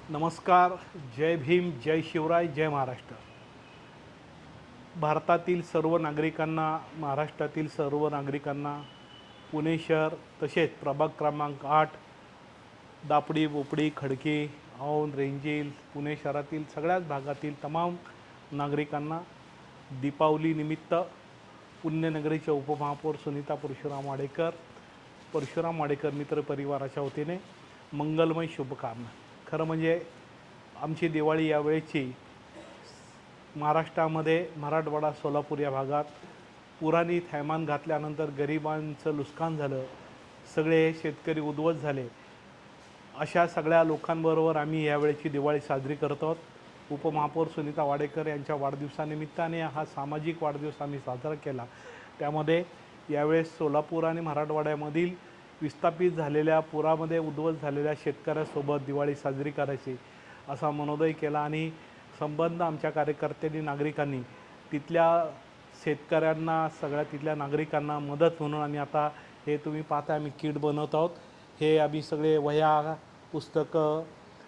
नमस्कार. जय भीम, जय शिवराय, जय महाराष्ट्र. भारतातील सर्व नागरिकांना, महाराष्ट्रातील सर्व नागरिकांना, पुणे शहर तसेच प्रभाग क्रमांक 8, दापडी, बोपडी, खडकी, औंध, रेंजील, पुणे शहरातील सगळ्याच भागातील तमाम नागरिकांना दीपावलीनिमित्त पुण्यनगरीच्या उपमहापौर सुनीता परशुराम वाडेकर मित्र परिवाराच्या वतीने मंगलमय शुभकामना. खरं म्हणजे आमची दिवाळी यावेळेची महाराष्ट्रामध्ये मराठवाडा, सोलापूर या भागात पुराने थैमान घातल्यानंतर गरिबांचं नुकसान झालं, सगळे शेतकरी उद्ध्वस्त झाले. अशा सगळ्या लोकांबरोबर आम्ही यावेळेची दिवाळी साजरी करत आहोत. उपमहापौर सुनीता वाडेकर यांच्या वाढदिवसानिमित्ताने हा सामाजिक वाढदिवस आम्ही साजरा केला. त्यामध्ये यावेळेस सोलापूर आणि मराठवाड्यामधील विस्थापित झालेल्या, पुरामध्ये उद्ध्वस्त झालेल्या शेतकऱ्यासोबत दिवाळी साजरी करायची असा मनोदय केला आणि संबंध आमच्या कार्यकर्त्यांनी, नागरिकांनी तिथल्या शेतकऱ्यांना, सगळ्या तिथल्या नागरिकांना मदत म्हणून आम्ही आता हे तुम्ही पाहता आम्ही किट बनवत आहोत. हे आम्ही सगळे वह्या, पुस्तकं,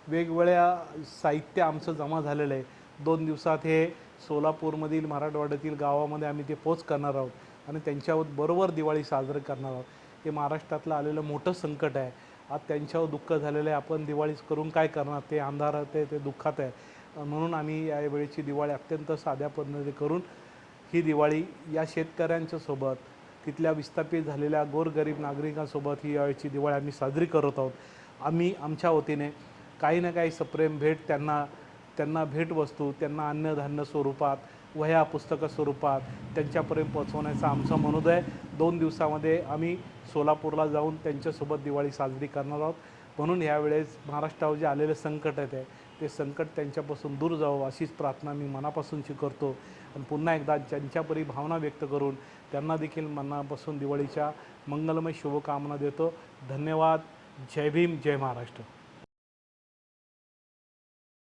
वेगवेगळ्या साहित्य आमचं जमा झालेलं आहे. 2 दिवसात हे सोलापूरमधील, मराठवाड्यातील गावामध्ये आम्ही ते पोच करणार आहोत आणि त्यांच्यावर बरोबर दिवाळी साजरी करणार आहोत. हे महाराष्ट्रातलं आलेलं मोठं संकट आहे. आज त्यांच्यावर दुःख झालेलं आहे. आपण दिवाळी करून काय करणार? ते अंधारात आहे, ते दुःखात आहे. म्हणून आम्ही यावेळेची दिवाळी अत्यंत साध्या पद्धतीने करून ही दिवाळी या शेतकऱ्यांच्या सोबत, तिथल्या विस्थापित झालेल्या गोरगरीब नागरिकांसोबत ही यावेळेची दिवाळी आम्ही साजरी करत आहोत. आम्ही आमच्या वतीने काही ना काही सप्रेम भेट त्यांना भेटवस्तू, त्यांना अन्नधान्य स्वरूपात, वह्या पुस्तकं स्वरूपात त्यांच्यापर्यंत पोहोचवण्याचा आमचा मनोदय. 2 दिवसामध्ये आम्ही सोलापूरला जाऊन त्यांच्यासोबत दिवाळी साजरी करणार आहोत. म्हणून यावेळेस महाराष्ट्रावर जे आलेलं संकट आहे ते संकट त्यांच्यापासून दूर जावं अशीच प्रार्थना मी मनापासूनची करतो. आणि पुन्हा एकदा त्यांच्यापरी भावना व्यक्त करून त्यांना देखील मनापासून दिवाळीच्या मंगलमय शुभकामना देतो. धन्यवाद. जय भीम, जय महाराष्ट्र.